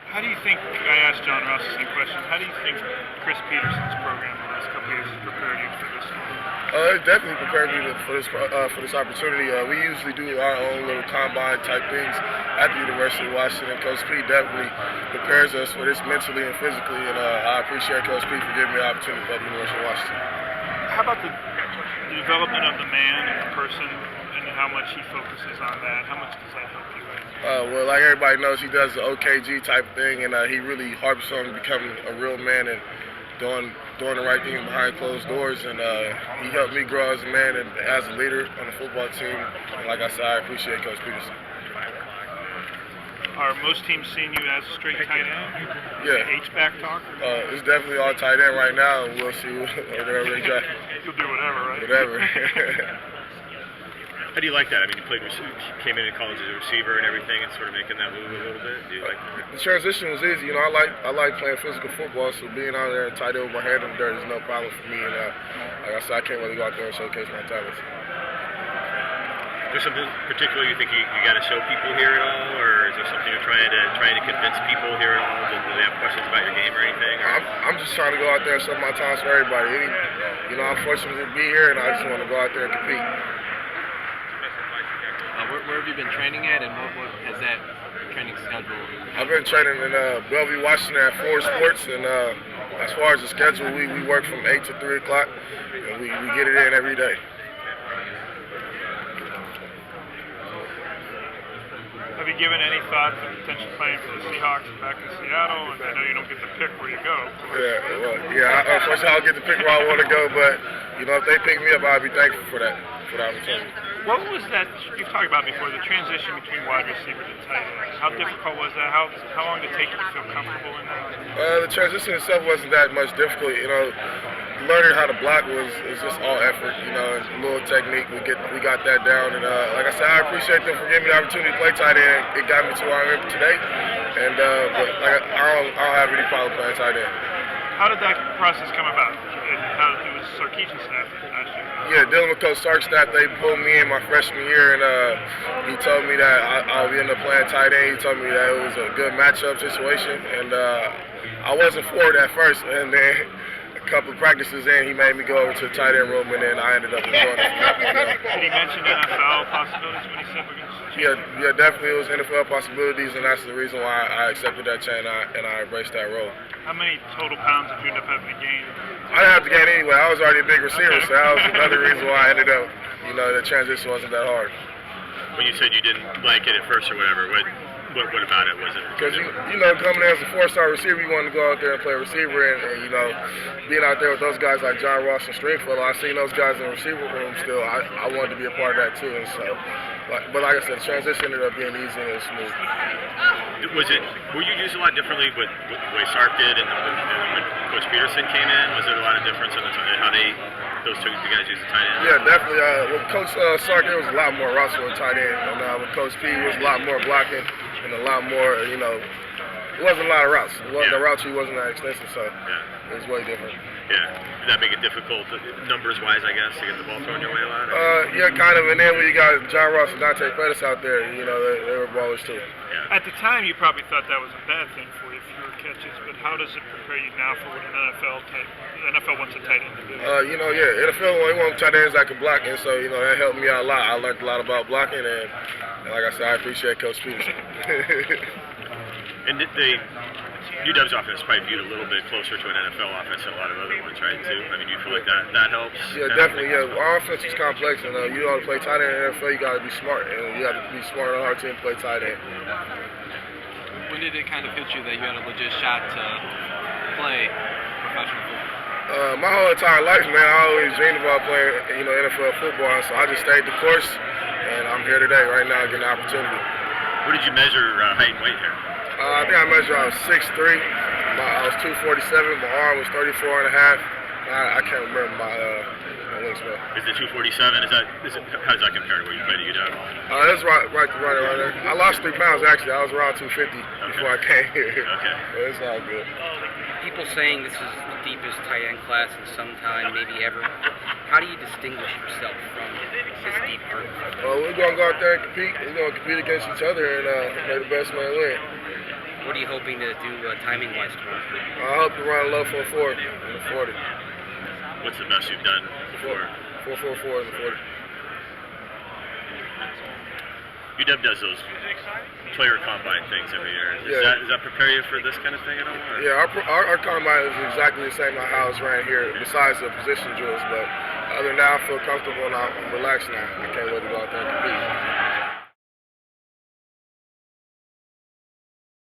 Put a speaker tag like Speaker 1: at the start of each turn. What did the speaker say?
Speaker 1: How do you think, I asked John Ross the same question, how do you think Chris Peterson's program the last couple of years has prepared you for this one?
Speaker 2: It definitely prepared me for this opportunity. We usually do our own little combine type things at the University of Washington. Coach P definitely prepares us for this mentally and physically, and I appreciate Coach P for giving me the opportunity at the University of Washington.
Speaker 1: How about the development of the man and the person and how much he focuses on that? How much does that help you?
Speaker 2: Well, like everybody knows, he does the OKG type thing, and he really harps on becoming a real man and doing the right thing behind closed doors. And he helped me grow as a man and as a leader on the football team. And like I said, I appreciate Coach Peterson.
Speaker 1: Are most teams seeing you as a straight tight end?
Speaker 2: Yeah.
Speaker 1: H-back talk?
Speaker 2: It's definitely all tight end right now, and we'll see whatever they try.
Speaker 1: You'll do whatever, right?
Speaker 2: Whatever.
Speaker 3: How do you like that? I mean, you came in college as a receiver and everything, and sort of making that move a little bit. Do you like
Speaker 2: the transition was easy. I like playing physical football, so being out there and tight end with my hand in the dirt is no problem for me. And like I said, I can't really go out there and showcase my talents.
Speaker 3: Is there something particular you think you got to show people here at all, or is there something you're trying to convince people here at all? Do they have questions about your game or anything? Or?
Speaker 2: I'm just trying to go out there and show my talents for everybody. I'm fortunate to be here, and I just want to go out there and compete.
Speaker 4: Where have you been training at, and what has that training schedule?
Speaker 2: I've been training in Bellevue, Washington at Ford Sports, and as far as the schedule, we work from 8 to 3 o'clock, and we get it in every day.
Speaker 1: Have you given any thought to potentially playing for the Seahawks back in Seattle? And I know you don't get to pick where you go.
Speaker 2: Unfortunately, I don't get to pick where I want to go, but if they pick me up, I'll be thankful for that opportunity.
Speaker 1: What was that you've talked about before, the transition between wide receiver to tight end? How difficult was that? How long did it take you to feel comfortable in that?
Speaker 2: The transition itself wasn't that much difficult. Learning how to block is just all effort. And a little technique. We got that down, and like I said, I appreciate them for giving me the opportunity to play tight end. It got me to where I am today, and but I don't have any problem playing tight end.
Speaker 1: How did that process come about? It was Sarkisian's staff last year.
Speaker 2: Yeah, dealing with Coach Sark's staff, they pulled me in my freshman year, and he told me that I'll end up playing tight end. He told me that it was a good matchup situation, and I wasn't for it at first, and then a couple of practices in, he made me go over to the tight end room, and then I ended up enjoying it.
Speaker 1: Did he mention NFL possibilities when he said we're going to switch?
Speaker 2: Yeah, definitely it was NFL possibilities, and that's the reason why I accepted that challenge and I embraced that role.
Speaker 1: How many total pounds did you end up having to gain?
Speaker 2: I didn't have to gain anyway. I was already a big receiver, so that was another reason why I ended up, the transition wasn't that hard.
Speaker 3: When you said you didn't like it at first or whatever, what about it was it?
Speaker 2: Because, coming in as a 4-star receiver, you wanted to go out there and play receiver, and being out there with those guys like John Ross and Stringfellow, I seen those guys in the receiver room still. I wanted to be a part of that too, and so. But like I said, the transition ended up being easy and smooth.
Speaker 3: Were you used a lot differently with the way Sark did and when Coach Peterson came in? Was there a lot of difference in how those two guys used the tight end?
Speaker 2: Yeah, definitely. With Coach Sark, there was a lot more routes with tight end, and with Coach P, it was a lot more blocking and a lot more, it wasn't a lot of routes. The route tree wasn't that extensive, so it was way different.
Speaker 3: Yeah. Did that make it difficult, numbers-wise, I guess, to get the ball thrown your way a lot?
Speaker 2: Yeah, kind of. And then when you got John Ross and Dante Pettis out there, they were ballers too.
Speaker 1: Yeah. At the time, you probably thought that was a bad thing for you, fewer catches. But how does it prepare you now for what an NFL wants a tight end to do?
Speaker 2: NFL they want tight ends that can block, and so that helped me out a lot. I learned a lot about blocking, and like I said, I appreciate Coach Peterson.
Speaker 3: And UW's offense is probably viewed a little bit closer to an NFL offense than a lot of other ones, right, too? I mean, do you feel like that helps?
Speaker 2: Yeah, definitely, yeah. Our offense is complex, and you want to play tight end in the NFL, you got to be smart, and you got to be smart on our team to play tight end.
Speaker 4: When did it kind of hit you that you had a legit shot to play professional football?
Speaker 2: My whole entire life, man, I always dreamed about playing, NFL football, and so I just stayed the course, and I'm here today, right now, getting the opportunity.
Speaker 3: What did you measure height and weight here?
Speaker 2: I think I measured, I was 6'3", I was 247, my arm was 34 and a half. I can't remember my wingspan.
Speaker 3: Is it 247? How does that compare to where you played at UW?
Speaker 2: That's right there. I lost 3 pounds actually. I was around 250 before I came here.
Speaker 3: Okay.
Speaker 2: But it's all good.
Speaker 5: People saying this is the deepest tight end class in some time, maybe ever. How do you distinguish yourself from this deep group?
Speaker 2: Well, we're going to go out there and compete. We're going to compete against each other and make the best man win.
Speaker 5: What are you hoping to do timing-wise tomorrow?
Speaker 2: I hope to run low 4.4 in the 40.
Speaker 3: What's the best you've done before?
Speaker 2: 4.44 in the 40.
Speaker 3: UW does those player combine things every year. Does that prepare you for this kind of thing at all? Or?
Speaker 2: Yeah, our combine is exactly the same like how it's ran here, besides the position drills. But other than that, I feel comfortable and I'm relaxed now. I can't wait to go out there and compete.